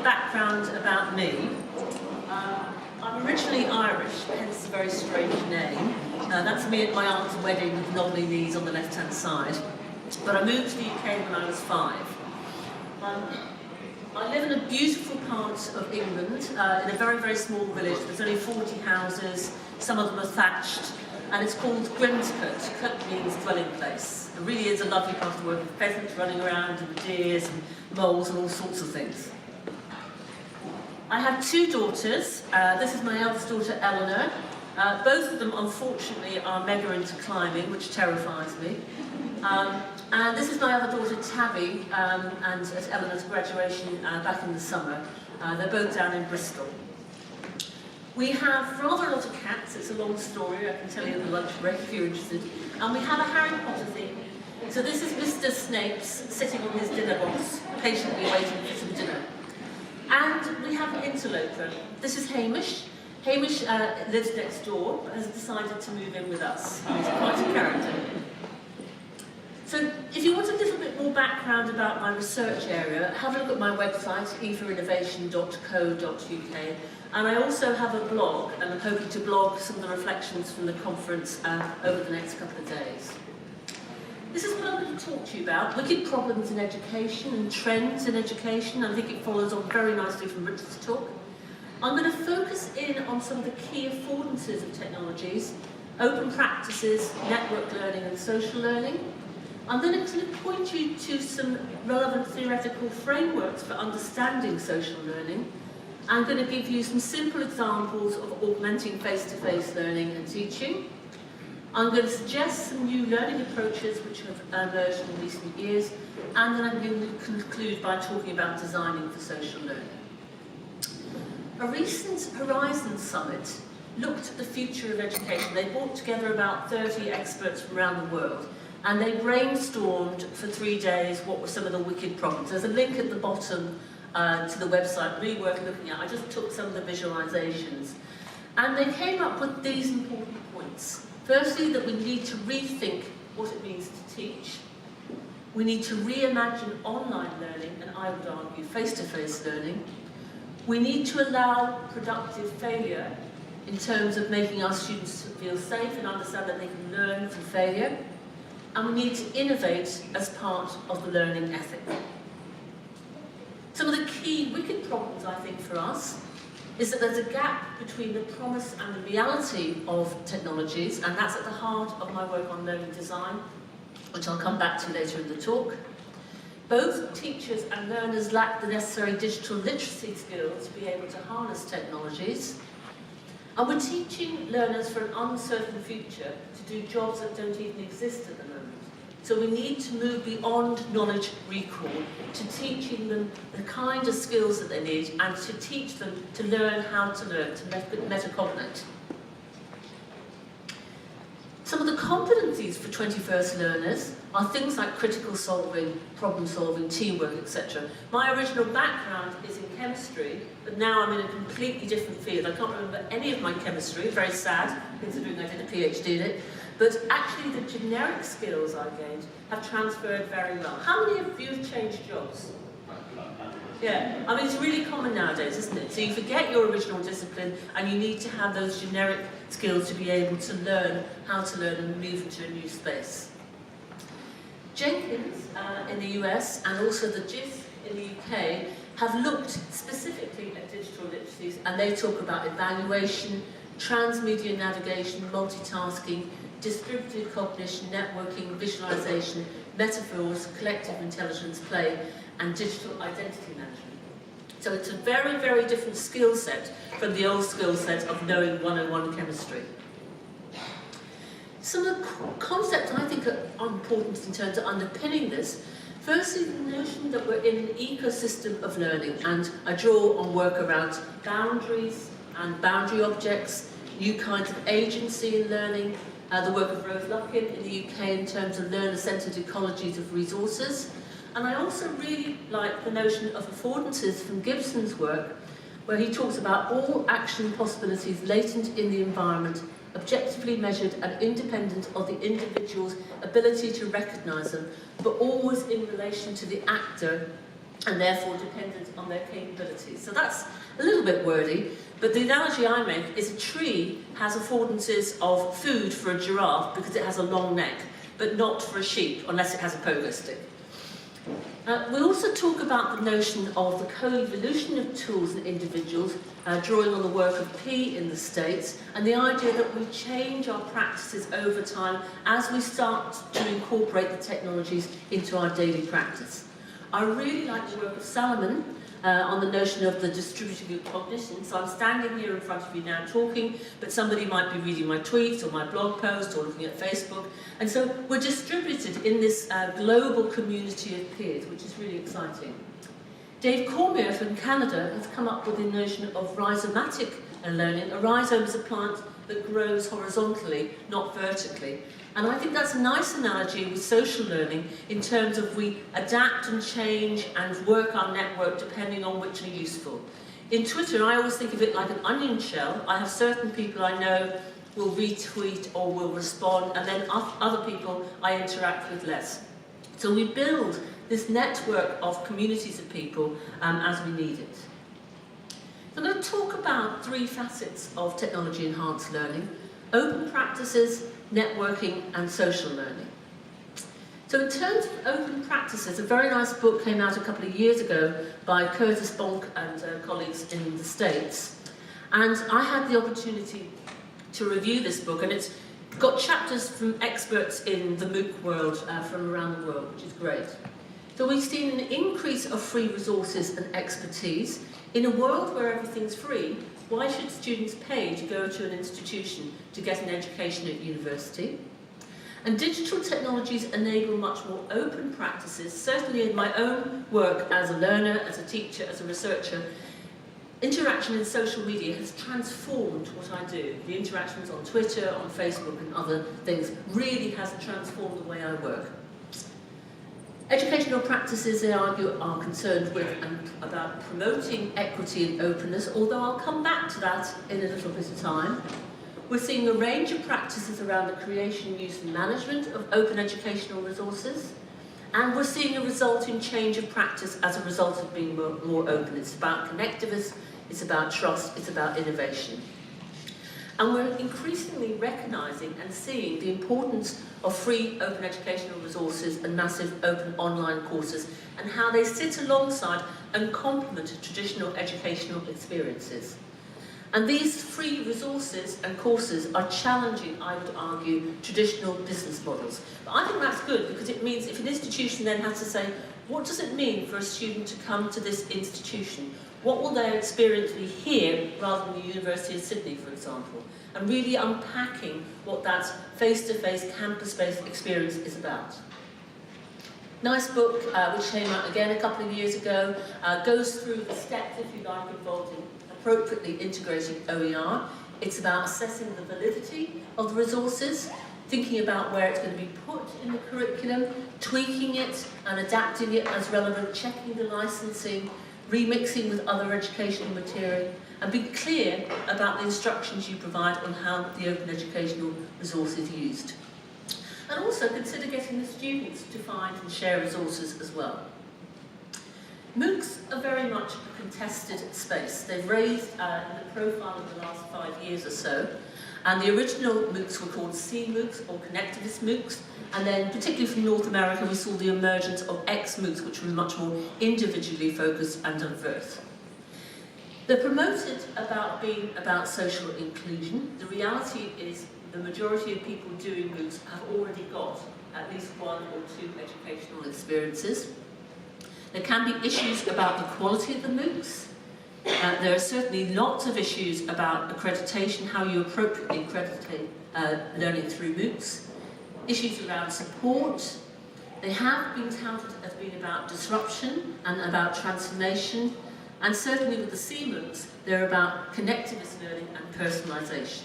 of background about me. I'm originally Irish, hence a very strange name. That's me at my aunt's wedding with knobbly knees on the left-hand side. But I moved to the UK when I was 5. I live in a beautiful part of England, in a very, very small village. There's only 40 houses, some of them are thatched, and it's called Grimscote. Cote means dwelling place. It really is a lovely part of the world, with pheasants running around, and deers, and moles, and all sorts of things. I have 2 daughters. This is my eldest daughter, Eleanor. Both of them, unfortunately, are mega into climbing, which terrifies me. And this is my other daughter, Tabby, and at Eleanor's graduation back in the summer. They're both down in Bristol. We have rather a lot of cats. It's a long story. I can tell you at the lunch break if you're interested. And we have a Harry Potter theme. So this is Mr. Snape's sitting on his dinner box, patiently waiting for some dinner. And we have an interloper. This is Hamish. Hamish lives next door, but has decided to move in with us. He's quite a character. So if you want a little bit more background about my research area, have a look at my website, evainnovation.co.uk. And I also have a blog, and I'm hoping to blog some of the reflections from the conference over the next couple of days. This is what I'm going to talk to you about, wicked problems in education and trends in education. I think it follows on very nicely from Richard's talk. I'm going to focus in on some of the key affordances of technologies, open practices, network learning and social learning. I'm going to point you to some relevant theoretical frameworks for understanding social learning. I'm going to give you some simple examples of augmenting face-to-face learning and teaching. I'm going to suggest some new learning approaches which have emerged in recent years, and then I'm going to conclude by talking about designing for social learning. A recent Horizons Summit looked at the future of education. They brought together about 30 experts from around the world, and they brainstormed for 3 days what were some of the wicked problems. There's a link at the bottom to the website, really worth looking at. I just took some of the visualizations. And they came up with these important points. Firstly, that we need to rethink what it means to teach. We need to reimagine online learning, and I would argue face-to-face learning. We need to allow productive failure in terms of making our students feel safe and understand that they can learn from failure. And we need to innovate as part of the learning ethic. Some of the key wicked problems, I think, for us is that there's a gap between the promise and the reality of technologies, and that's at the heart of my work on learning design, which I'll come back to later in the talk. Both teachers and learners lack the necessary digital literacy skills to be able to harness technologies. And we're teaching learners for an uncertain future to do jobs that don't even exist at the moment. So we need to move beyond knowledge recall to teaching them the kind of skills that they need and to teach them to learn how to learn, to metacognate. Some of the competencies for 21st learners are things like critical solving, problem solving, teamwork, etc. My original background is in chemistry, but now I'm in a completely different field. I can't remember any of my chemistry, very sad, considering I did a PhD in it. But actually the generic skills I gained have transferred very well. How many of you have changed jobs? Yeah, I mean, it's really common nowadays, isn't it? So you forget your original discipline and you need to have those generic skills to be able to learn how to learn and move into a new space. Jenkins in the US and also the GIS in the UK have looked specifically at digital literacies, and they talk about evaluation, transmedia navigation, multitasking, distributed cognition, networking, visualization, metaphors, collective intelligence, play, and digital identity management. So it's a very, very different skill set from the old skill set of knowing 101 chemistry. Some of the concepts I think are important in terms of underpinning this. Firstly, the notion that we're in an ecosystem of learning, and I draw on work around boundaries and boundary objects, new kinds of agency in learning, the work of Rose Luckin in the UK in terms of learner-centred ecologies of resources. And I also really like the notion of affordances from Gibson's work, where he talks about all action possibilities latent in the environment, objectively measured and independent of the individual's ability to recognise them, but always in relation to the actor and therefore dependent on their capabilities. So that's a little bit wordy, but the analogy I make is a tree has affordances of food for a giraffe because it has a long neck, but not for a sheep unless it has a pogo stick. We also talk about the notion of the co-evolution of tools and individuals, drawing on the work of P in the States, and the idea that we change our practices over time as we start to incorporate the technologies into our daily practice. I really like the work of Salomon on the notion of the distributed cognition. So I'm standing here in front of you now talking, but somebody might be reading my tweets or my blog post or looking at Facebook. And so we're distributed in this global community of peers, which is really exciting. Dave Cormier from Canada has come up with the notion of rhizomatic learning. A rhizome is a plant that grows horizontally, not vertically. And I think that's a nice analogy with social learning in terms of we adapt and change and work our network depending on which are useful. In Twitter, I always think of it like an onion shell. I have certain people I know will retweet or will respond, and then other people I interact with less. So we build this network of communities of people as we need it. So I'm going to talk about three facets of technology-enhanced learning: open practices, networking, and social learning. So in terms of open practices, a very nice book came out a couple of years ago by Curtis Bonk and colleagues in the States. And I had the opportunity to review this book, and it's got chapters from experts in the Mooc world from around the world, which is great. So we've seen an increase of free resources and expertise. In a world where everything's free, why should students pay to go to an institution to get an education at university? And digital technologies enable much more open practices. Certainly in my own work as a learner, as a teacher, as a researcher, interaction in social media has transformed what I do. The interactions on Twitter, on Facebook and other things really has transformed the way I work. Educational practices, they argue, are concerned with and about promoting equity and openness, although I'll come back to that in a little bit of time. We're seeing a range of practices around the creation, use and management of open educational resources, and we're seeing a resulting change of practice as a result of being more open. It's about connectivism, it's about trust, it's about innovation. And we're increasingly recognising and seeing the importance of free open educational resources and massive open online courses and how they sit alongside and complement traditional educational experiences. And these free resources and courses are challenging, I would argue, traditional business models. But I think that's good because it means if an institution then has to say, what does it mean for a student to come to this institution? What will their experience be here rather than the University of Sydney, for example? And really unpacking what that face-to-face, campus-based experience is about. Nice book, which came out again a couple of years ago, goes through the steps, if you like, involved in appropriately integrating OER. It's about assessing the validity of the resources, thinking about where it's going to be put in the curriculum, tweaking it and adapting it as relevant, checking the licensing, remixing with other educational material, and be clear about the instructions you provide on how the open educational resource is used. And also consider getting the students to find and share resources as well. Moocs are very much a contested space. They've raised in the profile of the last 5 years or so, and the original Moocs were called C-Moocs or connectivist Moocs, and then particularly from North America we saw the emergence of X-Moocs, which were much more individually focused and diverse. They're promoted about being about social inclusion. The reality is the majority of people doing Moocs have already got at least 1 or 2 educational experiences. There can be issues about the quality of the Moocs. There are certainly lots of issues about accreditation, how you appropriately accreditate learning through Moocs. Issues around support. They have been touted as being about disruption and about transformation, and certainly with the C-Moocs, they're about connectivist learning and personalisation.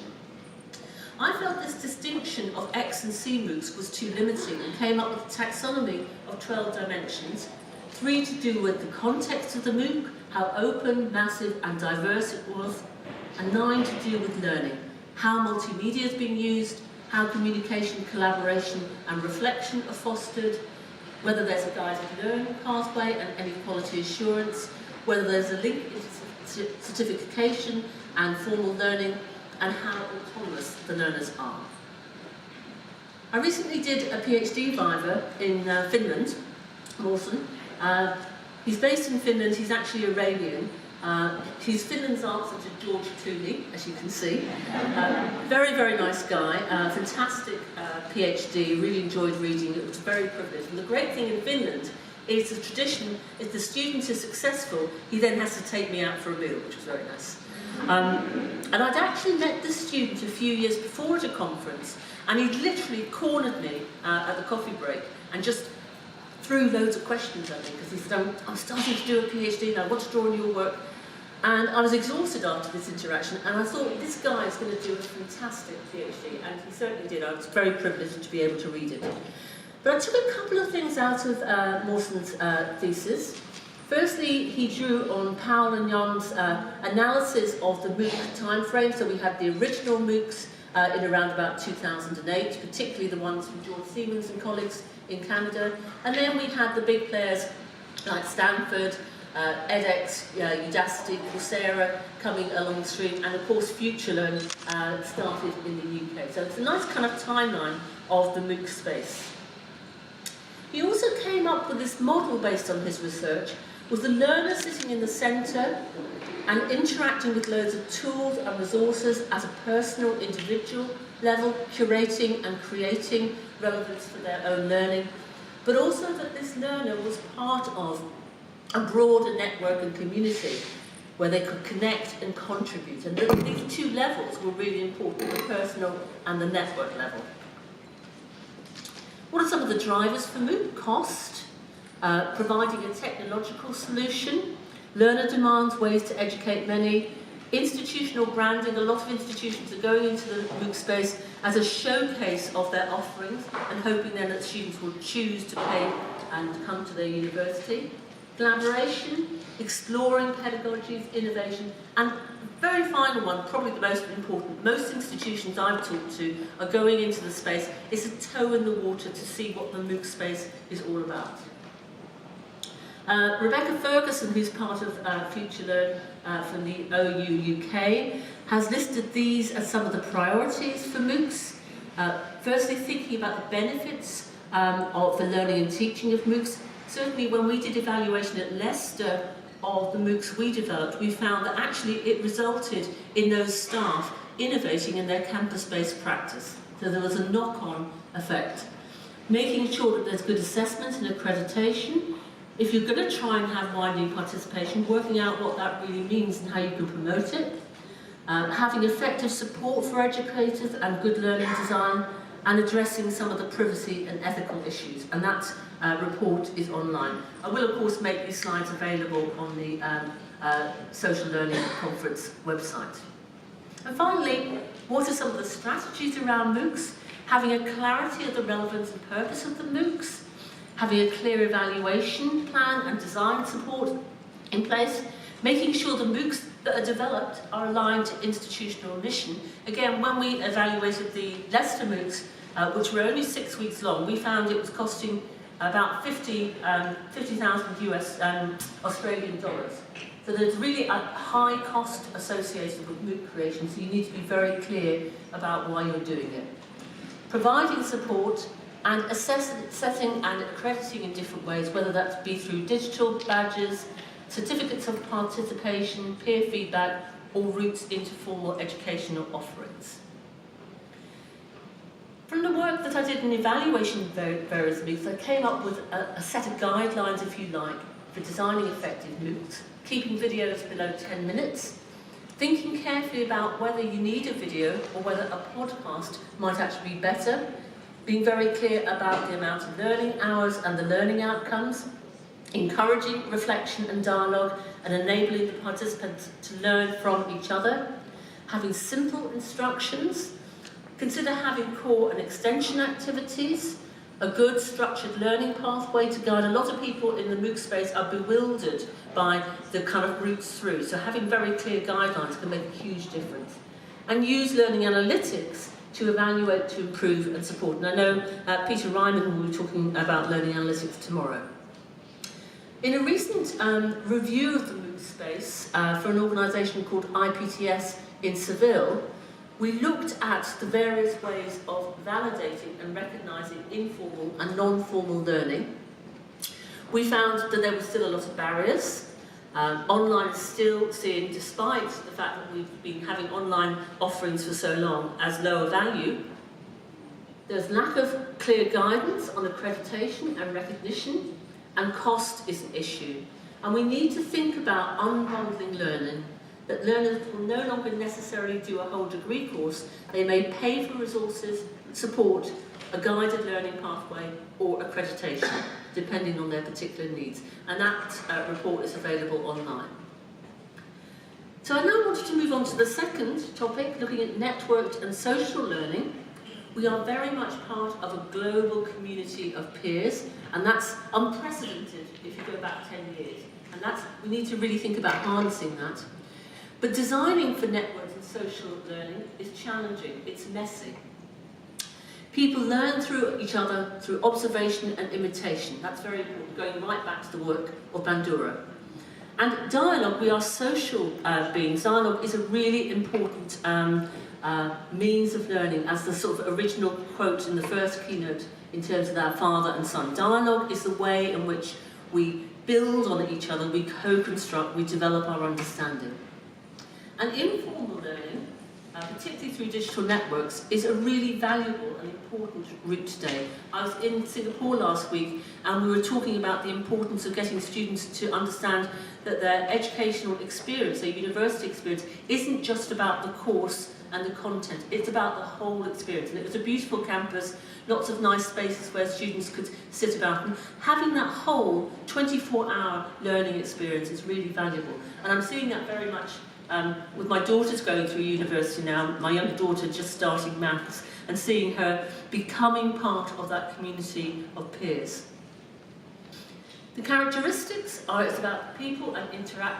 I felt this distinction of X and C Moocs was too limiting and came up with a taxonomy of 12 dimensions, 3 to do with the context of the Mooc, how open, massive and diverse it was, and 9 to do with learning, how multimedia is being used, how communication, collaboration and reflection are fostered, whether there's a guided learning pathway and any quality assurance, whether there's a link into certification and formal learning, and how autonomous the learners are. I recently did a PhD viva in Finland, Morson. He's based in Finland, he's actually Iranian. He's Finland's answer to George Clooney, as you can see. Very, very nice guy, fantastic PhD, really enjoyed reading it, was very privileged. And the great thing in Finland is the tradition, if the student is successful, he then has to take me out for a meal, which was very nice. And I'd actually met this student a few years before at a conference, and he'd literally cornered me at the coffee break and just threw loads of questions at me, because he said, I'm starting to do a PhD and I want to draw on your work. And I was exhausted after this interaction, and I thought, this guy is going to do a fantastic PhD, and he certainly did. I was very privileged to be able to read it. But I took a couple of things out of Morson's thesis. Firstly, he drew on Powell and Young's analysis of the Mooc timeframe. So we had the original Moocs in around about 2008, particularly the ones from George Siemens and colleagues in Canada. And then we had the big players like Stanford, edX, Udacity, Coursera coming along the stream, and of course FutureLearn started in the UK. So it's a nice kind of timeline of the Mooc space. He also came up with this model based on his research, with the learner sitting in the centre and interacting with loads of tools and resources at a personal, individual level, curating and creating relevance for their own learning, but also that this learner was part of a broader network and community where they could connect and contribute. And these two levels were really important, the personal and the network level. What are some of the drivers for Mooc? Cost, providing a technological solution, learner demands, ways to educate many, institutional branding. A lot of institutions are going into the Mooc space as a showcase of their offerings and hoping then that students will choose to pay and come to their university. Collaboration, exploring pedagogies, innovation, and the very final one, probably the most important, most institutions I've talked to are going into the space. It's a toe in the water to see what the Mooc space is all about. Rebecca Ferguson, who's part of FutureLearn from the OU UK, has listed these as some of the priorities for Moocs. Firstly, thinking about the benefits of the learning and teaching of Moocs. Certainly when we did evaluation at Leicester of the Moocs we developed, we found that actually it resulted in those staff innovating in their campus-based practice. So there was a knock-on effect. Making sure that there's good assessment and accreditation. If you're going to try and have widening participation, working out what that really means and how you can promote it. Having effective support for educators and good learning design, and addressing some of the privacy and ethical issues. And that report is online. I will, of course, make these slides available on the Social Learning Conference website. And finally, what are some of the strategies around Moocs? Having a clarity of the relevance and purpose of the Moocs, having a clear evaluation plan and design support in place, making sure the Moocs that are developed are aligned to institutional mission. Again, when we evaluated the Leicester Moocs, which were only 6 weeks long, we found it was costing about 50,000 US Australian dollars. So there's really a high cost associated with Mooc creation, so you need to be very clear about why you're doing it. Providing support and assessing and accrediting in different ways, whether that be through digital badges, certificates of participation, peer feedback, or routes into formal educational offerings. From the work that I did in evaluation of various Moocs, I came up with a set of guidelines, if you like, for designing effective Moocs, keeping videos below 10 minutes, thinking carefully about whether you need a video or whether a podcast might actually be better, being very clear about the amount of learning hours and the learning outcomes, encouraging reflection and dialogue and enabling the participants to learn from each other, having simple instructions, consider having core and extension activities, a good structured learning pathway to guide. A lot of people in the Mooc space are bewildered by the kind of routes through, so having very clear guidelines can make a huge difference. And use learning analytics to evaluate, to improve and support. And I know Peter Ryman will be talking about learning analytics tomorrow. In a recent review of the Mooc space for an organisation called IPTS in Seville, we looked at the various ways of validating and recognising informal and non-formal learning. We found that there were still a lot of barriers. Online is still seen, despite the fact that we've been having online offerings for so long, as lower value. There's lack of clear guidance on accreditation and recognition, and cost is an issue. And we need to think about unbundling learning, that learners will no longer necessarily do a whole degree course. They may pay for resources, support, a guided learning pathway or accreditation, depending on their particular needs. And that report is available online. So I now wanted to move on to the second topic, looking at networked and social learning. We are very much part of a global community of peers, and that's unprecedented if you go back 10 years. And we need to really think about harnessing that. But designing for networked and social learning is challenging, it's messy. People learn through each other through observation and imitation. That's very important, going right back to the work of Bandura. And dialogue, we are social beings. Dialogue is a really important means of learning, as the sort of original quote in the first keynote in terms of our father and son. Dialogue is the way in which we build on each other, we co-construct, we develop our understanding. And informal learning, particularly through digital networks, is a really valuable and important route today. I was in Singapore last week and we were talking about the importance of getting students to understand that their educational experience, their university experience, isn't just about the course and the content, it's about the whole experience. And it was a beautiful campus, lots of nice spaces where students could sit about, and having that whole 24-hour learning experience is really valuable. And I'm seeing that very much with my daughters going through university now, my younger daughter just starting maths, and seeing her becoming part of that community of peers. The characteristics are, it's about people and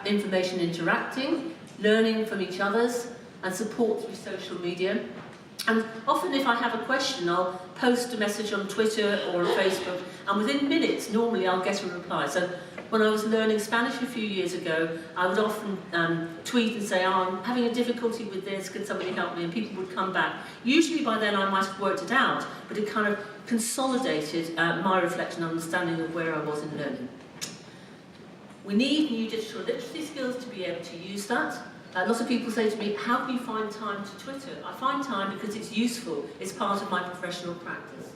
information interacting, learning from each other's, and support through social media. And often if I have a question, I'll post a message on Twitter or on Facebook, and within minutes, normally I'll get a reply. So when I was learning Spanish a few years ago, I would often tweet and say, oh, I'm having a difficulty with this, can somebody help me? And people would come back. Usually by then I might have worked it out, but it kind of consolidated my reflection and understanding of where I was in learning. We need new digital literacy skills to be able to use that. Lots of people say to me, how can you find time to Twitter? I find time because it's useful, it's part of my professional practice.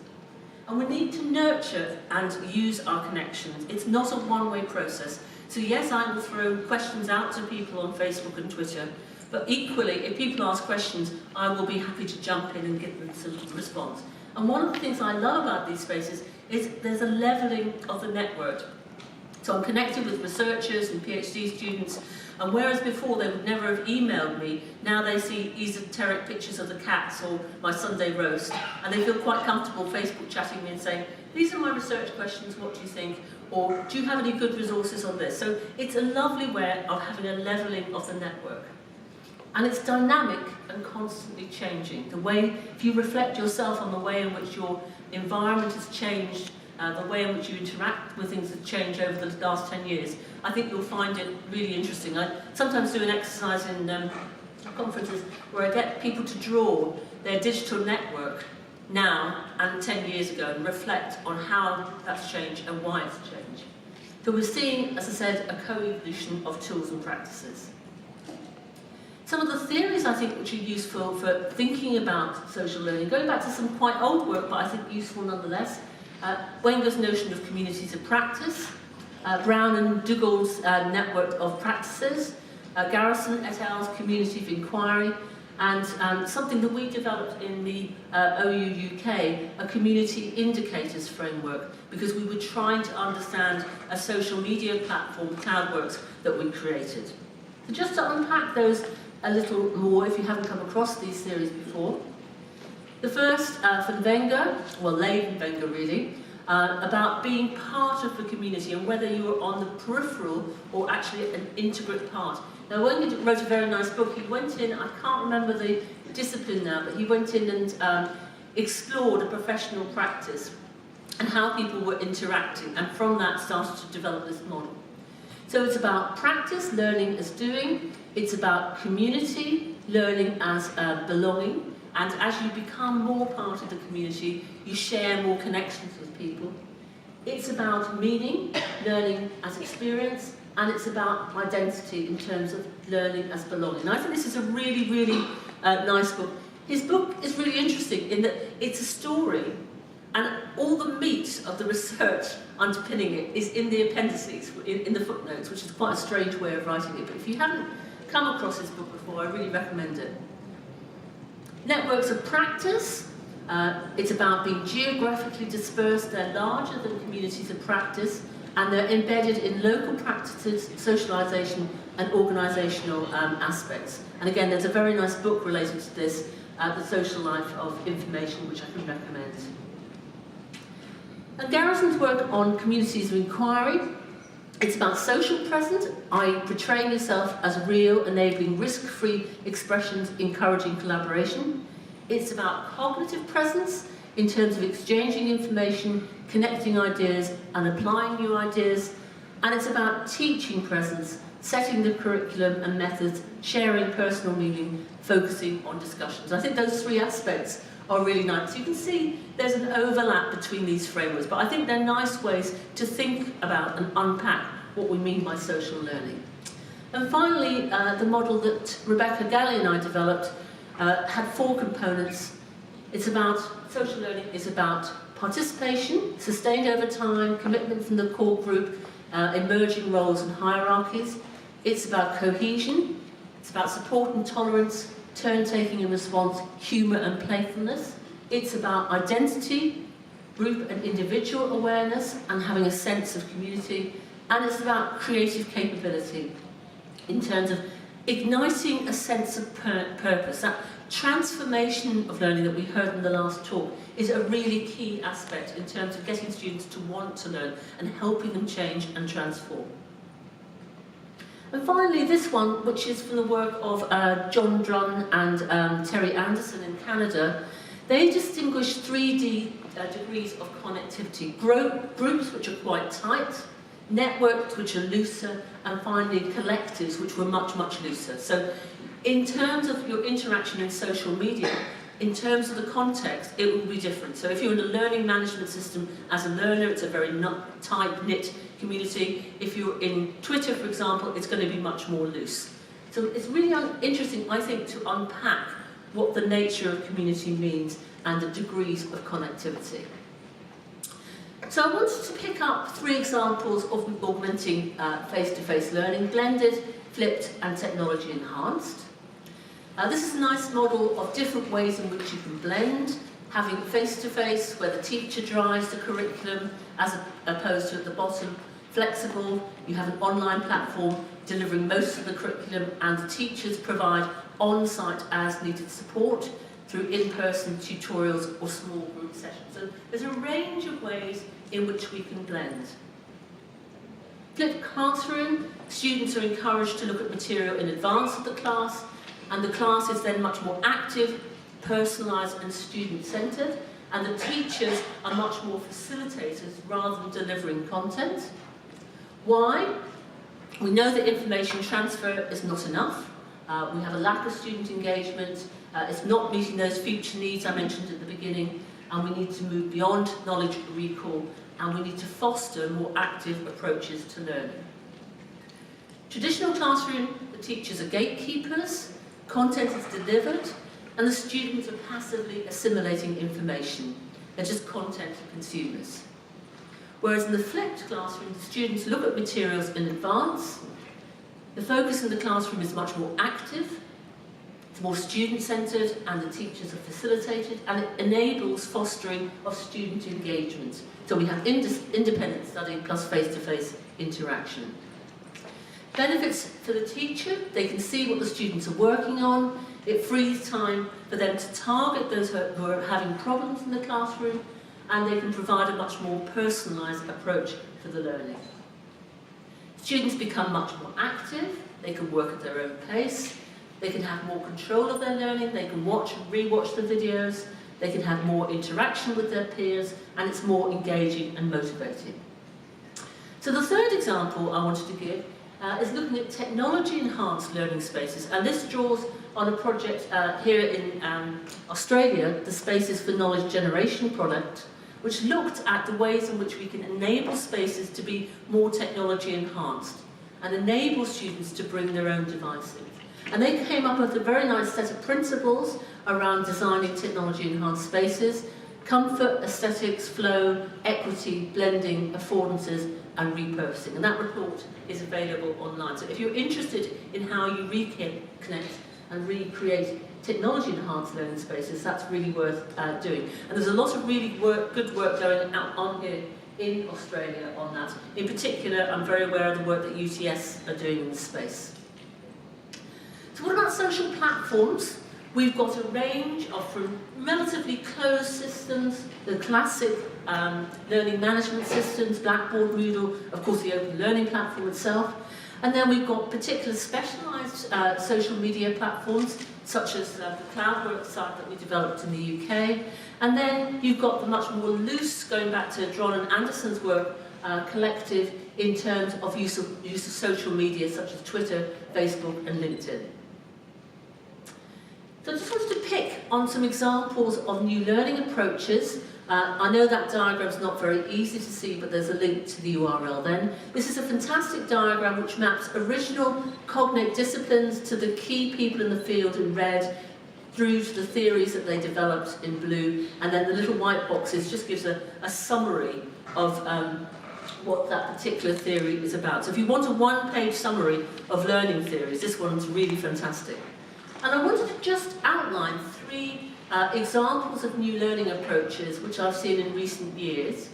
And we need to nurture and use our connections. It's not a one-way process. So yes, I will throw questions out to people on Facebook and Twitter, but equally, if people ask questions, I will be happy to jump in and give them some response. And one of the things I love about these spaces is there's a levelling of the network. So I'm connected with researchers and PhD students, and whereas before they would never have emailed me, now they see esoteric pictures of the cats or my Sunday roast, and they feel quite comfortable Facebook chatting me and saying, these are my research questions, what do you think? Or do you have any good resources on this? So it's a lovely way of having a levelling of the network. And it's dynamic and constantly changing. The way, if you reflect yourself on the way in which your environment has changed, the way in which you interact with things has changed over the last 10 years, I think you'll find it really interesting. I sometimes do an exercise in conferences where I get people to draw their digital network now and 10 years ago and reflect on how that's changed and why it's changed. So we're seeing, as I said, a co-evolution of tools and practices. Some of the theories I think which are useful for thinking about social learning, going back to some quite old work but I think useful nonetheless, Wenger's notion of communities of practice, Brown and Dougal's network of practices, Garrison et al.'s community of inquiry, and something that we developed in the OU UK, a community indicators framework, because we were trying to understand a social media platform, CloudWorks, that we created. So just to unpack those a little more, if you haven't come across these theories before. The first, from Wenger, well, Leiden Wenger really, about being part of the community and whether you were on the peripheral or actually an integrate part. Now, Wenger wrote a very nice book. He went in, I can't remember the discipline now, but he went in and explored a professional practice and how people were interacting, and from that started to develop this model. So it's about practice, learning as doing, it's about community, learning as belonging, and as you become more part of the community, you share more connections with people. It's about meaning, learning as experience, and it's about identity in terms of learning as belonging. And I think this is a really, really nice book. His book is really interesting in that it's a story, and all the meat of the research underpinning it is in the appendices, in the footnotes, which is quite a strange way of writing it. But if you haven't come across this book before, I really recommend it. Networks of practice. It's about being geographically dispersed. They're larger than communities of practice, and they're embedded in local practices, socialisation, and organisational aspects. And again, there's a very nice book related to this, The Social Life of Information, which I can recommend. And Garrison's work on communities of inquiry. It's about social presence, i.e. portraying yourself as real, enabling risk-free expressions, encouraging collaboration. It's about cognitive presence in terms of exchanging information, connecting ideas and applying new ideas. And it's about teaching presence, setting the curriculum and methods, sharing personal meaning, focusing on discussions. I think those three aspects are really nice. You can see there's an overlap between these frameworks, but I think they're nice ways to think about and unpack what we mean by social learning. And finally, the model that Rebecca Galley and I developed had 4 components. It's about, social learning is about participation, sustained over time, commitment from the core group, emerging roles and hierarchies. It's about cohesion, it's about support and tolerance, turn-taking and response, humour and playfulness. It's about identity, group and individual awareness, and having a sense of community. And it's about creative capability in terms of igniting a sense of purpose. That transformation of learning that we heard in the last talk is a really key aspect in terms of getting students to want to learn and helping them change and transform. And finally, this one, which is from the work of John Drunn and Terry Anderson in Canada, they distinguish 3D degrees of connectivity. Groups which are quite tight, networks which are looser, and finally collectives which were much, much looser. So in terms of your interaction in social media, in terms of the context, it will be different. So if you're in a learning management system as a learner, it's a very tight-knit community. If you're in Twitter, for example, it's going to be much more loose. So it's really interesting, I think, to unpack what the nature of community means and the degrees of connectivity. So I wanted to pick up 3 examples of augmenting face-to-face learning: blended, flipped, and technology enhanced. This is a nice model of different ways in which you can blend, having face-to-face where the teacher drives the curriculum as opposed to at the bottom, flexible, you have an online platform delivering most of the curriculum, and the teachers provide on-site as needed support through in-person tutorials or small group sessions. So there's a range of ways in which we can blend. Flipped classroom, students are encouraged to look at material in advance of the class, and the class is then much more active, personalised and student-centred, and the teachers are much more facilitators rather than delivering content. Why? We know that information transfer is not enough. We have a lack of student engagement. It's not meeting those future needs I mentioned at the beginning, and we need to move beyond knowledge recall, and we need to foster more active approaches to learning. Traditional classroom, the teachers are gatekeepers, content is delivered, and the students are passively assimilating information. They're just content consumers. Whereas in the flipped classroom, the students look at materials in advance. The focus in the classroom is much more active, it's more student-centred, and the teachers are facilitated, and it enables fostering of student engagement. So we have independent study plus face-to-face interaction. Benefits for the teacher: they can see what the students are working on. It frees time for them to target those who are having problems in the classroom, and they can provide a much more personalised approach for the learning. Students become much more active, they can work at their own pace, They can have more control of their learning, they can watch and re-watch the videos, they can have more interaction with their peers, and it's more engaging and motivating. So the third example I wanted to give is looking at technology-enhanced learning spaces, and this draws on a project here in Australia, the Spaces for Knowledge Generation project, which looked at the ways in which we can enable spaces to be more technology-enhanced and enable students to bring their own devices. And they came up with a very nice set of principles around designing technology-enhanced spaces: comfort, aesthetics, flow, equity, blending, affordances, and repurposing. And that report is available online. So if you're interested in how you reconnect and recreate technology-enhanced learning spaces, that's really worth doing. And there's a lot of really good work going on here in Australia on that. In particular, I'm very aware of the work that UTS are doing in this space. So what about social platforms? We've got a range of from relatively closed systems, the classic learning management systems, Blackboard, Moodle, of course the OpenLearning platform itself, and then we've got particular specialised social media platforms, such as the Cloudwork site that we developed in the UK, and then you've got the much more loose, going back to Dron and Anderson's work, collective in terms of use of social media such as Twitter, Facebook and LinkedIn. So I just wanted to pick on some examples of new learning approaches. I know that diagram's not very easy to see, but there's a link to the URL then. This is a fantastic diagram which maps original cognate disciplines to the key people in the field in red, through to the theories that they developed in blue, and then the little white boxes just gives a summary of what that particular theory is about. So if you want a one-page summary of learning theories, this one's really fantastic. And I wanted to just outline three examples of new learning approaches which I've seen in recent years.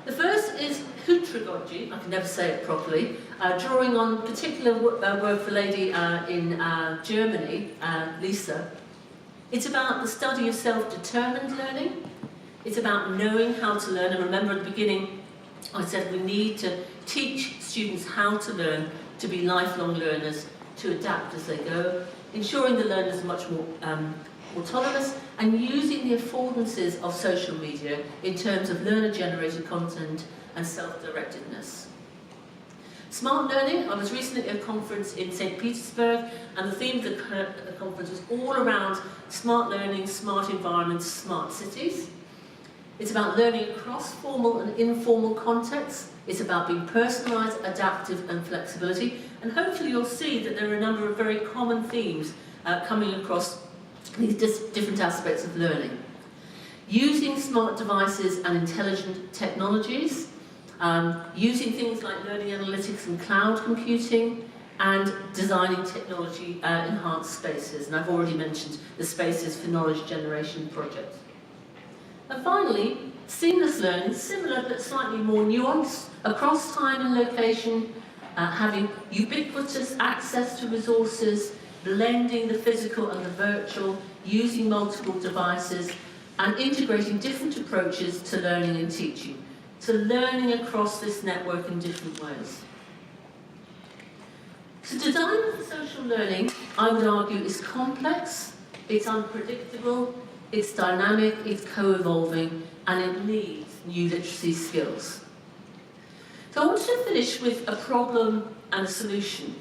The first is Pedagogy, I can never say it properly, drawing on particular work of a lady in Germany, Lisa. It's about the study of self-determined learning. It's about knowing how to learn, and remember at the beginning I said we need to teach students how to learn, to be lifelong learners, to adapt as they go, ensuring the learners are much more autonomous, and using the affordances of social media in terms of learner-generated content and self-directedness. Smart learning, I was recently at a conference in St. Petersburg, and the theme of the conference was all around smart learning, smart environments, smart cities. It's about learning across formal and informal contexts. It's about being personalised, adaptive and flexibility. And hopefully you'll see that there are a number of very common themes coming across these different aspects of learning. Using smart devices and intelligent technologies, using things like learning analytics and cloud computing, and designing technology enhanced spaces. And I've already mentioned the Spaces for Knowledge Generation project. And finally, seamless learning, similar but slightly more nuanced, across time and location, having ubiquitous access to resources, blending the physical and the virtual, using multiple devices, and integrating different approaches to learning and teaching. So learning across this network in different ways. So design for social learning, I would argue, is complex, it's unpredictable, it's dynamic, it's co-evolving, and it needs new literacy skills. So I wanted to finish with a problem and a solution.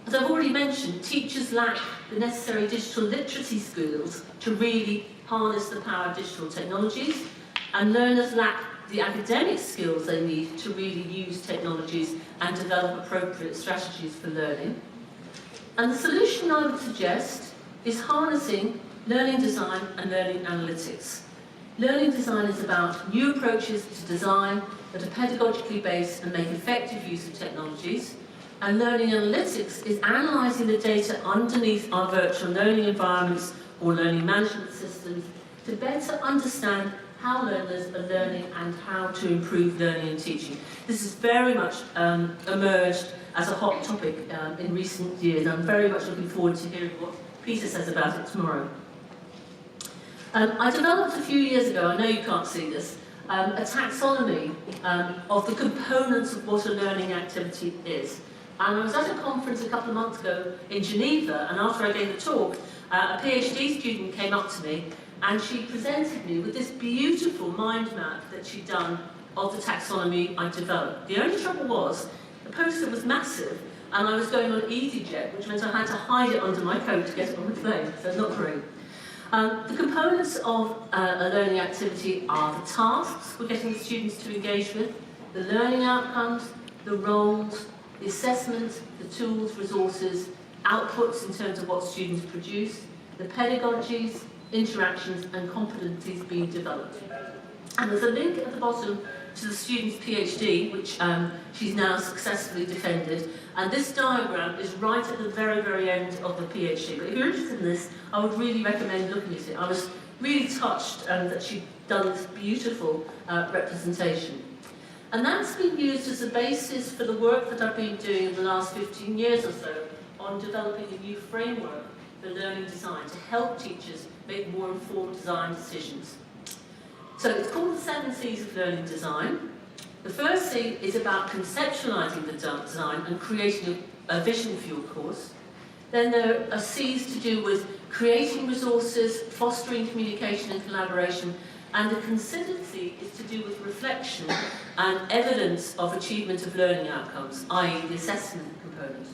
As I've already mentioned, teachers lack the necessary digital literacy skills to really harness the power of digital technologies, and learners lack the academic skills they need to really use technologies and develop appropriate strategies for learning. And the solution I would suggest is harnessing learning design and learning analytics. Learning design is about new approaches to design that are pedagogically based and make effective use of technologies. And learning analytics is analysing the data underneath our virtual learning environments or learning management systems to better understand how learners are learning and how to improve learning and teaching. This has very much emerged as a hot topic in recent years. I'm very much looking forward to hearing what Peter says about it tomorrow. I developed a few years ago, I know you can't see this, a taxonomy of the components of what a learning activity is. And I was at a conference a couple of months ago in Geneva, and after I gave the talk, a PhD student came up to me and she presented me with this beautiful mind map that she'd done of the taxonomy I developed. The only trouble was, the poster was massive, and I was going on EasyJet, which meant I had to hide it under my coat to get it on the plane, so not great. The components of a learning activity are the tasks we're getting the students to engage with, the learning outcomes, the roles, the assessment, the tools, resources, outputs in terms of what students produce, the pedagogies, interactions and competencies being developed. And there's a link at the bottom to the student's PhD, which she's now successfully defended. And this diagram is right at the very, very end of the PhD. But if you're interested in this, I would really recommend looking at it. I was really touched that she'd done this beautiful representation. And that's been used as a basis for the work that I've been doing in the last 15 years or so on developing a new framework for learning design to help teachers make more informed design decisions. So it's called the 7 C's of learning design. The first C is about conceptualizing the design and creating a vision for your course. Then there are C's to do with creating resources, fostering communication and collaboration, and the considered C is to do with reflection and evidence of achievement of learning outcomes, i.e. the assessment component.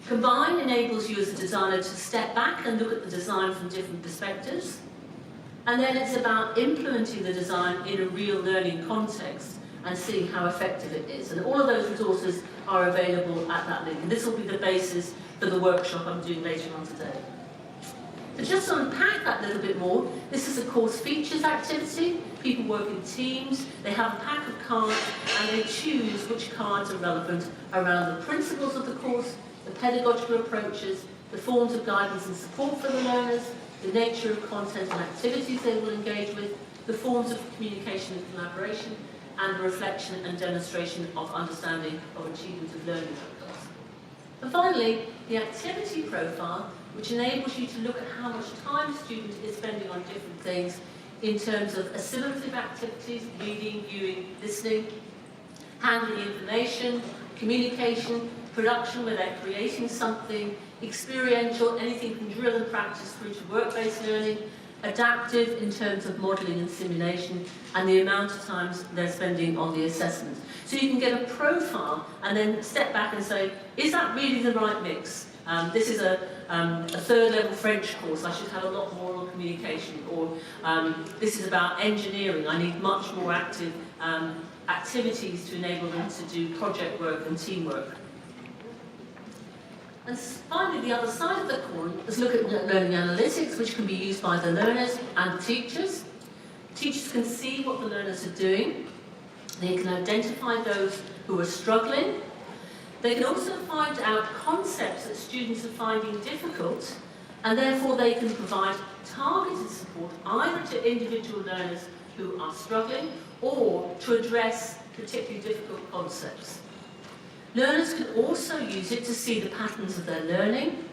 Combine enables you as a designer to step back and look at the design from different perspectives. And then it's about implementing the design in a real learning context and seeing how effective it is. And all of those resources are available at that link. And this will be the basis for the workshop I'm doing later on today. So just to unpack that a little bit more, this is a course features activity. People work in teams, they have a pack of cards, and they choose which cards are relevant around the principles of the course, the pedagogical approaches, the forms of guidance and support for the learners, the nature of content and activities they will engage with, the forms of communication and collaboration, and the reflection and demonstration of understanding of achievement of learning outcomes. And finally, the activity profile, which enables you to look at how much time the student is spending on different things in terms of assimilative activities, reading, viewing, listening, handling information, communication, production where they're creating something, experiential, anything from drill and practice through to work-based learning, adaptive in terms of modelling and simulation, and the amount of times they're spending on the assessment. So you can get a profile and then step back and say, is that really the right mix? This is a third-level French course, I should have a lot more on communication, or this is about engineering, I need much more active activities to enable them to do project work and teamwork. And finally, the other side of the coin is look at learning analytics, which can be used by the learners and teachers. Teachers can see what the learners are doing. They can identify those who are struggling. They can also find out concepts that students are finding difficult, and therefore they can provide targeted support either to individual learners who are struggling or to address particularly difficult concepts. Learners can also use it to see the patterns of their learning.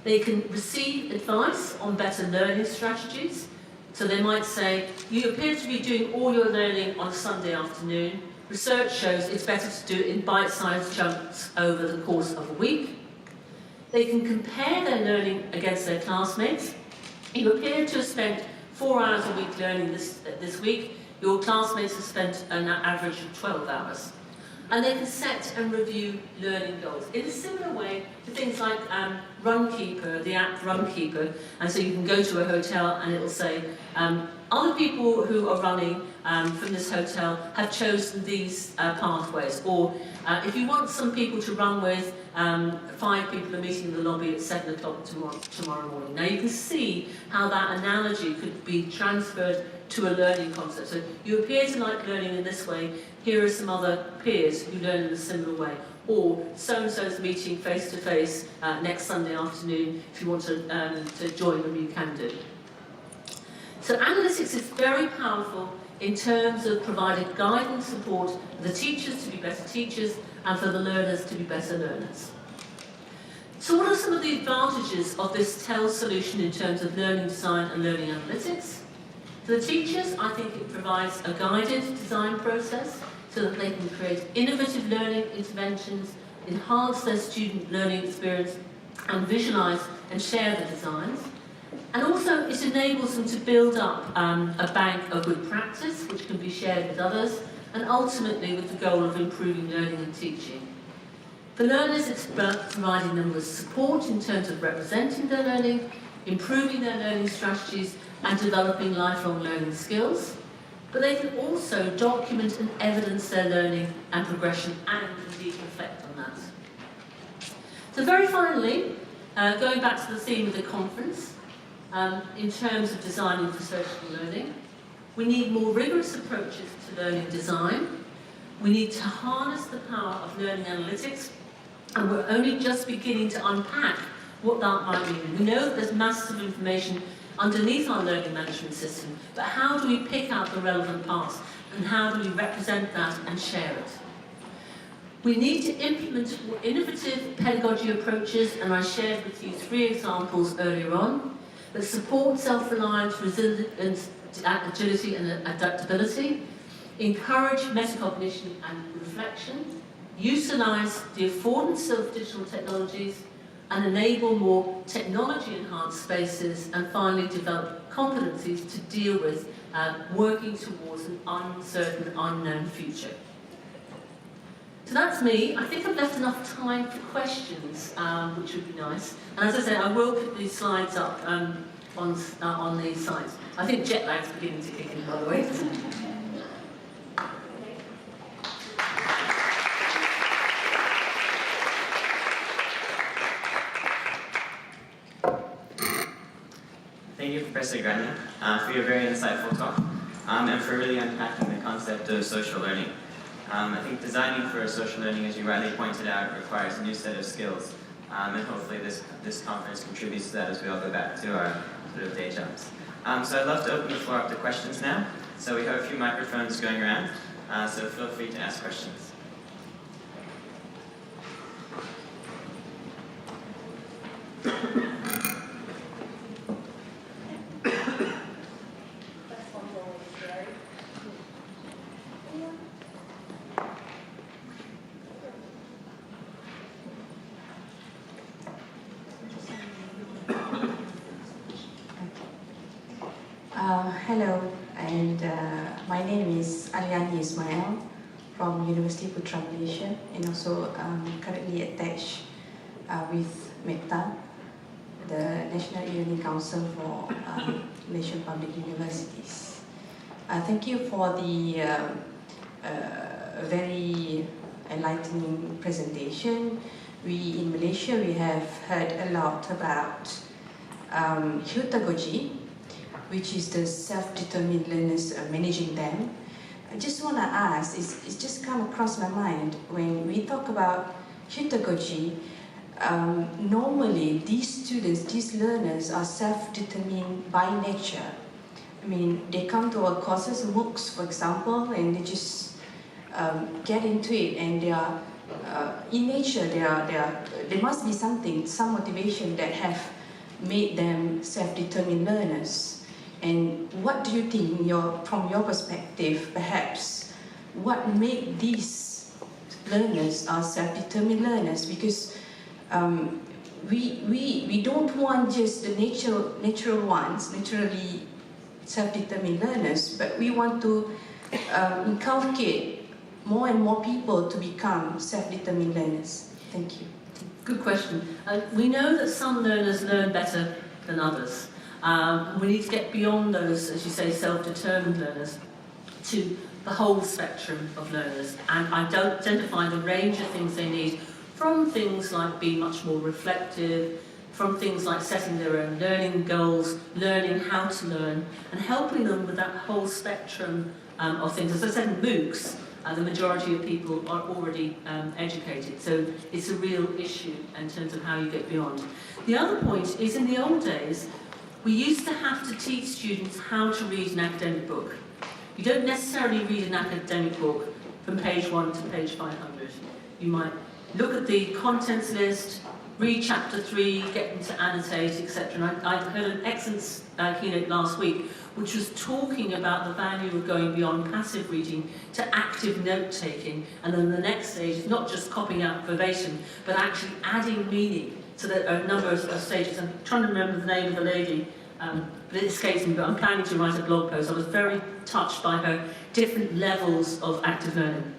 They can receive advice on better learning strategies. So they might say, you appear to be doing all your learning on a Sunday afternoon. Research shows it's better to do it in bite-sized chunks over the course of a week. They can compare their learning against their classmates. You appear to have spent 4 hours a week learning this week. Your classmates have spent an average of 12 hours. And they can set and review learning goals in a similar way to things like Runkeeper, the app Runkeeper. And so you can go to a hotel and it'll say, other people who are running from this hotel have chosen these pathways. Or if you want some people to run with, 5 people are meeting in the lobby at 7 o'clock tomorrow morning. Now you can see how that analogy could be transferred to a learning concept. So you appear to like learning in this way, here are some other peers who learn in a similar way. Or so-and-so's meeting face-to-face next Sunday afternoon. If you want to join them, you can do. So analytics is very powerful in terms of providing guidance support for the teachers to be better teachers and for the learners to be better learners. So what are some of the advantages of this TEL solution in terms of learning design and learning analytics? For the teachers, I think it provides a guided design process so that they can create innovative learning interventions enhance their student learning experience, and visualise and share the designs. And also it enables them to build up a bank of good practice, which can be shared with others, and ultimately with the goal of improving learning and teaching. For learners, it's about providing them with support in terms of representing their learning, improving their learning strategies, and developing lifelong learning skills. But they can also document and evidence their learning and progression and indeed reflect on that. So very finally, going back to the theme of the conference, in terms of designing for social learning, we need more rigorous approaches to learning design. We need to harness the power of learning analytics, and we're only just beginning to unpack what that might mean. We know that there's massive information underneath our learning management system, but how do we pick out the relevant parts, and how do we represent that and share it? We need to implement more innovative pedagogy approaches, and I shared with you 3 examples earlier on, that support self-reliance, resilience, agility and adaptability, encourage metacognition and reflection, utilise the affordances of digital technologies, and enable more technology-enhanced spaces, and finally develop competencies to deal with working towards an uncertain, unknown future. So that's me. I think I've left enough time for questions, which would be nice. And as I say, I will put these slides up on the sites. I think jet lag's beginning to kick in, by the way. Thank you, Professor Gráinne, for your very insightful talk, and for really unpacking the concept of social learning. I think designing for social learning, as you rightly pointed out, requires a new set of skills, and hopefully this conference contributes to that as we all go back to our sort of day jobs. So I'd love to open the floor up to questions now. So we have a few microphones going around, so feel free to ask questions. Hello, and my name is Aliani Ismail from University Putra Malaysia, and also currently attached with MECTA, the National E-Learning Council for Malaysian Public Universities. Thank you for the very enlightening presentation. We in Malaysia, we have heard a lot about pedagogy, which is the self-determined learners managing them. I just want to ask, it's just come across my mind, when we talk about pedagogy, normally these students, these learners are self-determined by nature. I mean, they come to our courses, Moocs for example, and they just get into it, and they are, in nature, there must be something, some motivation that have made them self-determined learners. And what do you think, from your perspective, perhaps, what make these learners are self-determined learners? Because we don't want just the natural ones, naturally self-determined learners, but we want to inculcate more and more people to become self-determined learners. Thank you. Good question. We know that some learners learn better than others. We need to get beyond those, as you say, self-determined learners to the whole spectrum of learners and identify the range of things they need, from things like being much more reflective, from things like setting their own learning goals, learning how to learn, and helping them with that whole spectrum of things. As I said, in Moocs, the majority of people are already educated, so it's a real issue in terms of how you get beyond. The other point is, in the old days, we used to have to teach students how to read an academic book. You don't necessarily read an academic book from page 1 to page 500. You might look at the contents list, read chapter 3, get them to annotate, etc. And I heard an excellent keynote last week, which was talking about the value of going beyond passive reading to active note-taking, and then the next stage is not just copying out verbatim, but actually adding meaning. So there are a number of stages. I'm trying to remember the name of the lady, but it escapes me, but I'm planning to write a blog post. I was very touched by her different levels of active learning.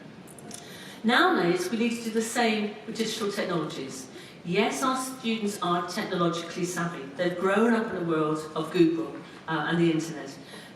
Nowadays, we need to do the same with digital technologies. Yes, our students are technologically savvy. They've grown up in a world of Google and the internet,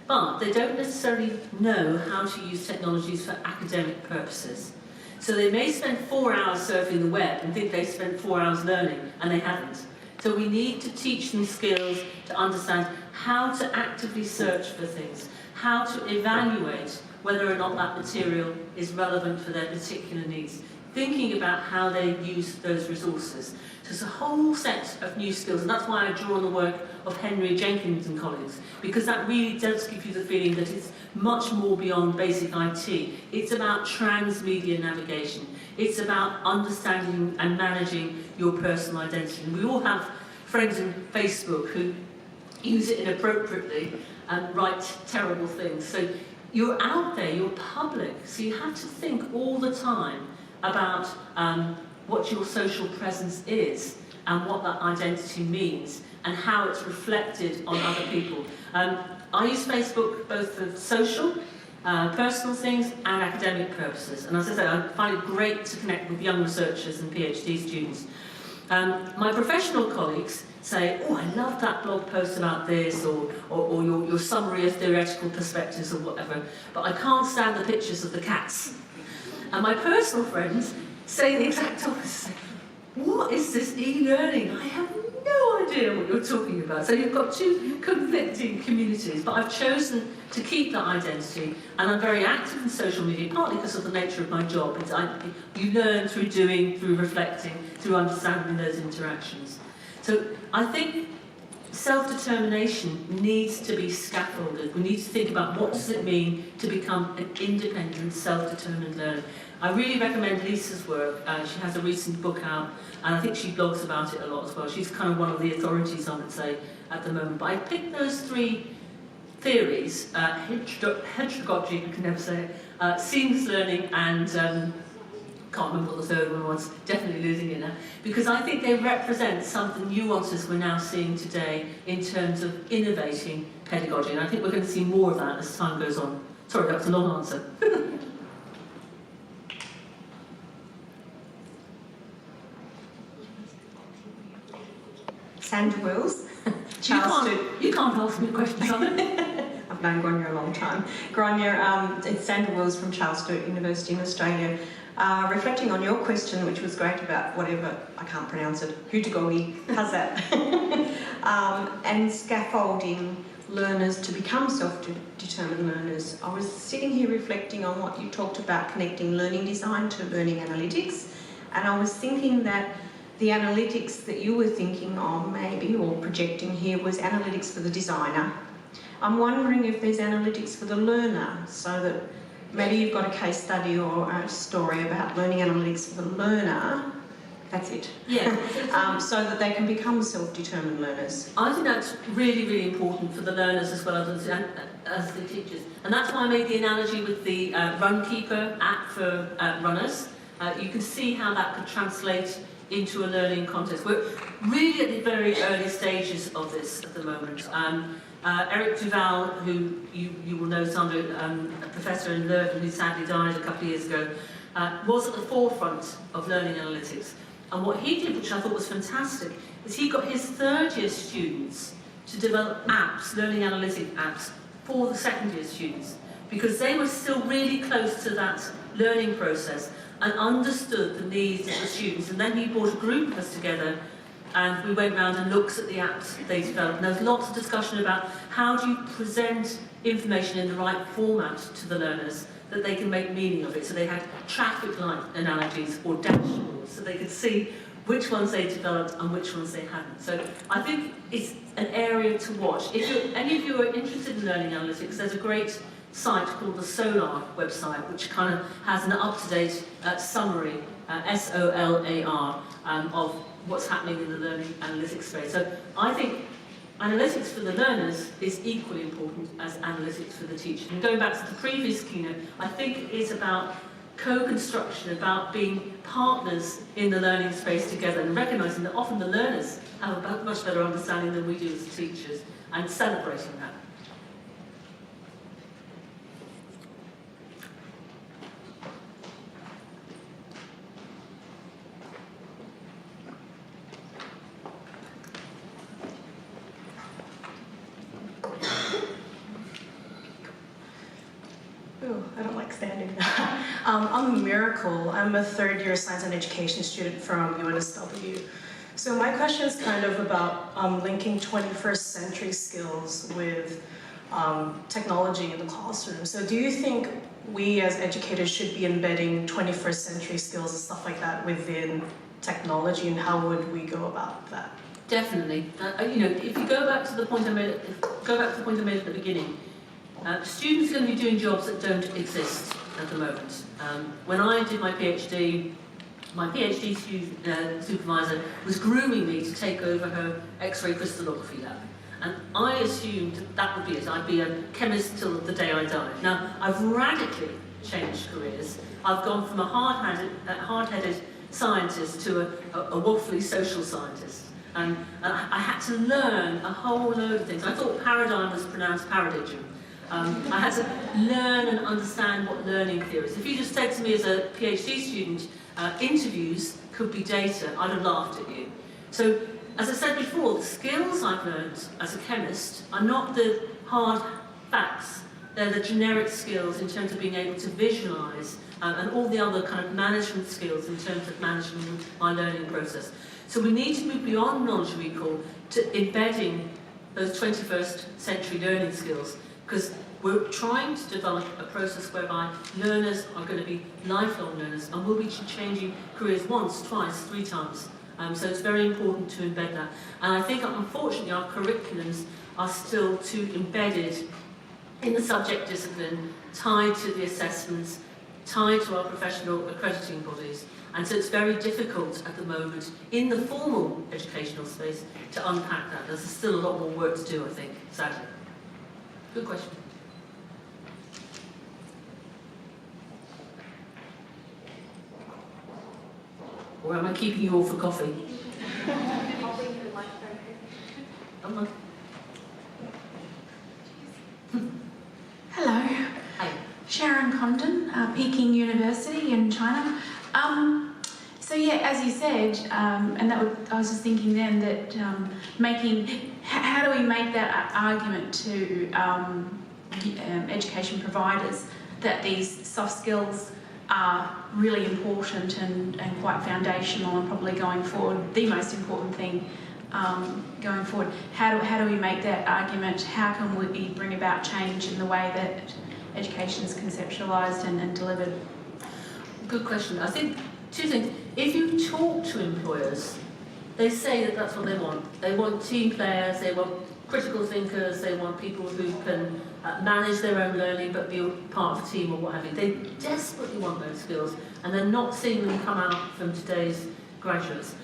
but they don't necessarily know how to use technologies for academic purposes. So they may spend 4 hours surfing the web and think they spent 4 hours learning, and they haven't. So we need to teach them skills to understand how to actively search for things, how to evaluate whether or not that material is relevant for their particular needs, thinking about how they use those resources. So it's a whole set of new skills, and that's why I draw on the work of Henry Jenkins and colleagues, because that really does give you the feeling that it's much more beyond basic IT. It's about transmedia navigation. It's about understanding and managing your personal identity. And we all have friends on Facebook who use it inappropriately and write terrible things. So you're out there, you're public, so you have to think all the time about what your social presence is and what that identity means and how it's reflected on other people. I use Facebook both for social, personal things and academic purposes. And as I say, I find it great to connect with young researchers and PhD students. My professional colleagues say, oh, I love that blog post about this, or your summary of theoretical perspectives or whatever, but I can't stand the pictures of the cats. And my personal friends say the exact opposite. What is this e-learning? I have no idea what you're talking about. So you've got two conflicting communities, but I've chosen to keep that identity, and I'm very active in social media, partly because of the nature of my job. You learn through doing, through reflecting, through understanding those interactions. So I think self-determination needs to be scaffolded. We need to think about what does it mean to become an independent, self-determined learner. I really recommend Lisa's work. She has a recent book out, and I think she blogs about it a lot as well. She's kind of one of the authorities, I would say, at the moment. But I picked those three theories, pedagogy, I can never say it, seamless learning, and can't remember what the third one was, definitely losing it now, because I think they represent some of the nuances we're now seeing today in terms of innovating pedagogy, and I think we're going to see more of that as time goes on. Sorry, that was a long answer. Sandra Wills. You can't ask me questions on it. I've known Gráinne a long time. Gráinne, it's Sandra Wills from Charles Sturt University in Australia. Reflecting on your question, which was great about whatever, I can't pronounce it, pedagogy, how's that? And scaffolding learners to become self-determined learners. I was sitting here reflecting on what you talked about, connecting learning design to learning analytics, and I was thinking that the analytics that you were thinking of maybe, or projecting here, was analytics for the designer. I'm wondering if there's analytics for the learner, so that maybe you've got a case study or a story about learning analytics for the learner. That's it. Yeah. So that they can become self-determined learners. I think that's really, really important for the learners as well as the teachers. And that's why I made the analogy with the Runkeeper app for runners. You can see how that could translate into a learning context. We're really at the very early stages of this at the moment. Eric Duval, who you will know, Sandra, a professor in Leuven, who sadly died a couple of years ago, was at the forefront of learning analytics. And what he did, which I thought was fantastic, is he got his third-year students to develop apps, learning analytic apps, for the second-year students, because they were still really close to that learning process and understood the needs of the students. And then he brought a group of us together, and we went round and looked at the apps that they developed. And there was lots of discussion about how do you present information in the right format to the learners that they can make meaning of it. So they had traffic light analogies or dashboards, so they could see which ones they developed and which ones they hadn't. So I think it's an area to watch. If any of you are interested in learning analytics, there's a great site called the Solar website, which kind of has an up-to-date summary, SOLAR, of what's happening in the learning analytics space. So I think analytics for the learners is equally important as analytics for the teacher. And going back to the previous keynote, I think it is about co-construction, about being partners in the learning space together and recognising that often the learners have a much better understanding than we do as teachers, and celebrating that. Ooh, I don't like standing. I'm Miracle. I'm a third-year science and education student from UNSW. So my question is kind of about linking 21st century skills with technology in the classroom. So do you think we as educators should be embedding 21st century skills and stuff like that within technology, and how would we go about that? Definitely. If you go back to the point I made, at the beginning, students are going to be doing jobs that don't exist at the moment. When I did my PhD supervisor was grooming me to take over her X-ray crystallography lab. And I assumed that would be it. I'd be a chemist till the day I died. Now, I've radically changed careers. I've gone from a hard-headed scientist to a waffly social scientist. And I had to learn a whole load of things. I thought paradigm was pronounced paradigm. I had to learn and understand what learning theory is. If you just said to me as a PhD student, interviews could be data, I'd have laughed at you. So, as I said before, the skills I've learned as a chemist are not the hard facts. They're the generic skills in terms of being able to visualise and all the other kind of management skills in terms of managing my learning process. So we need to move beyond knowledge recall to embedding those 21st century learning skills, because we're trying to develop a process whereby learners are going to be lifelong learners and will be changing careers once, twice, 3 times. So it's very important to embed that. And I think, unfortunately, our curriculums are still too embedded in the subject discipline, tied to the assessments, tied to our professional accrediting bodies. And so it's very difficult at the moment, in the formal educational space, to unpack that. There's still a lot more work to do, I think, sadly. Good question. Or am I keeping you all for coffee? Hello. Hi. Sharon Condon, Peking University in China. So yeah, as you said, and I was just thinking then that how do we make that argument to education providers that these soft skills are really important and quite foundational and probably going forward, the most important thing going forward. How do we make that argument? How can we bring about change in the way that education is conceptualised and delivered? Good question. I think 2 things. If you talk to employers, they say that that's what they want. They want team players, they want critical thinkers, they want people who can manage their own learning but be part of a team or what have you. They desperately want those skills, and they're not seeing them come out from today's graduates.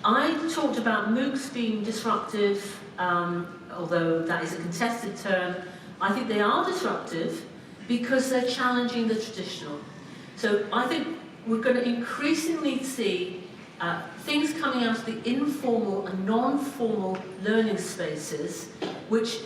I talked about Moocs being disruptive, although that is a contested term. I think they are disruptive because they're challenging the traditional. So I think we're going to increasingly see things coming out of the informal and non-formal learning spaces which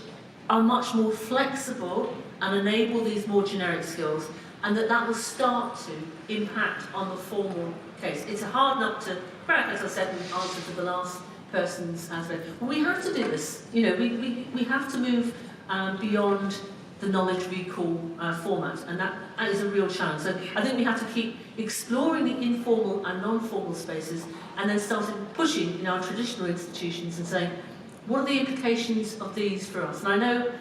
are much more flexible and enable these more generic skills, and that will start to impact on the formal case. It's a hard nut to crack, as I said in answer to the last person's aspect. Well, we have to do this. We have to move beyond the knowledge recall format, and that is a real challenge. So I think we have to keep exploring the informal and non-formal spaces, and then starting pushing in our traditional institutions and saying, what are the implications of these for us? And I know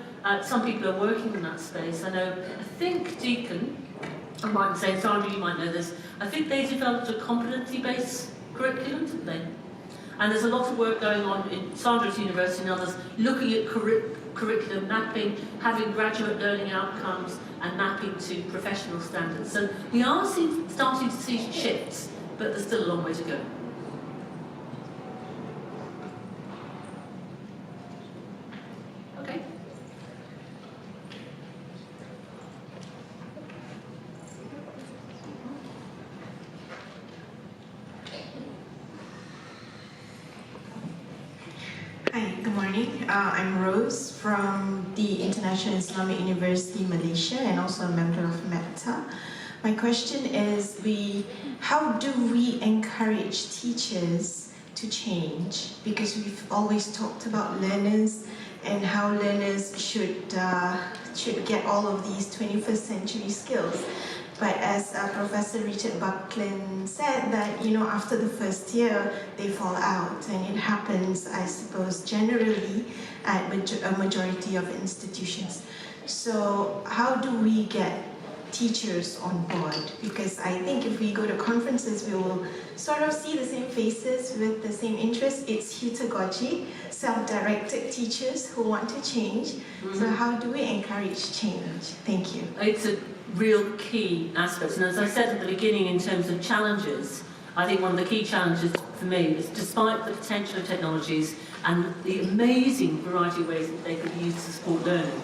some people are working in that space. I think Deakin, I might say, Sandra, you might know this, I think they developed a competency-based curriculum, didn't they? And there's a lot of work going on in Sandra's university and others, looking at curriculum mapping, having graduate learning outcomes, and mapping to professional standards. So we are starting to see shifts, but there's still a long way to go. morning. I'm Rose from the International Islamic University, Malaysia, and also a member of MEPTA. My question is, how do we encourage teachers to change? Because we've always talked about learners and how learners should get all of these 21st century skills. But as Professor Richard Buckland said, that after the first year they fall out, and it happens, I suppose, generally at a majority of institutions. So how do we get teachers on board? Because I think if we go to conferences, we will sort of see the same faces with the same interests. It's pedagogy, self-directed teachers who want to change. So how do we encourage change? Thank you. It's a real key aspect, and as I said at the beginning, in terms of challenges, I think one of the key challenges for me is, despite the potential of technologies and the amazing variety of ways that they could be used to support learning,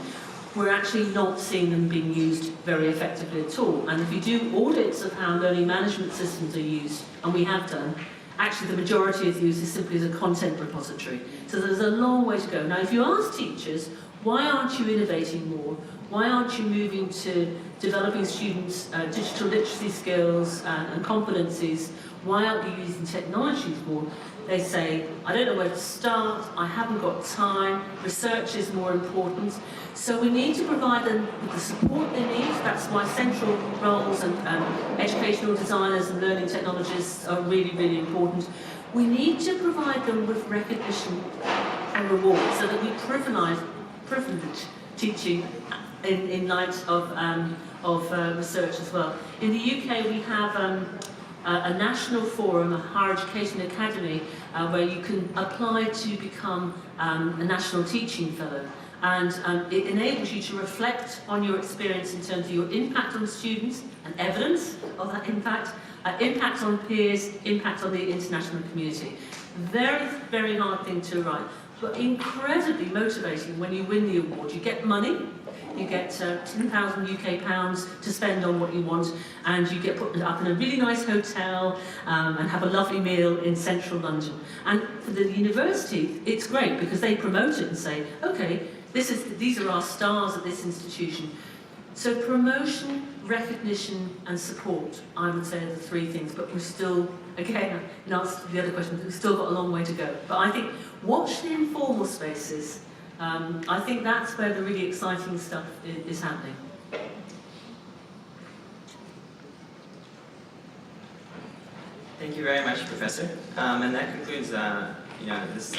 we're actually not seeing them being used very effectively at all. And if you do audits of how learning management systems are used, and we have done, actually the majority of use is simply as a content repository. So there's a long way to go. Now, if you ask teachers, why aren't you innovating more? Why aren't you moving to developing students' digital literacy skills and competencies? Why aren't you using technologies more? They say, I don't know where to start, I haven't got time, research is more important. So we need to provide them with the support they need. That's why central roles and educational designers and learning technologists are really, really important. We need to provide them with recognition and reward so that we privilege teaching in light of research as well. In the UK, we have a national forum, a higher education academy, where you can apply to become a national teaching fellow. And it enables you to reflect on your experience in terms of your impact on students and evidence of that impact, impact on peers, impact on the international community. Very, very hard thing to write, but incredibly motivating when you win the award. You get money, you get 10,000 UK pounds to spend on what you want, and you get put up in a really nice hotel and have a lovely meal in central London. And for the university, it's great because they promote it and say, okay, these are our stars at this institution. So promotion, recognition and support, I would say, are the three things, but we're still, again, in answer to the other question, we've still got a long way to go. But I think watch the informal spaces. I think that's where the really exciting stuff is happening. Thank you very much, Professor. And that concludes, this.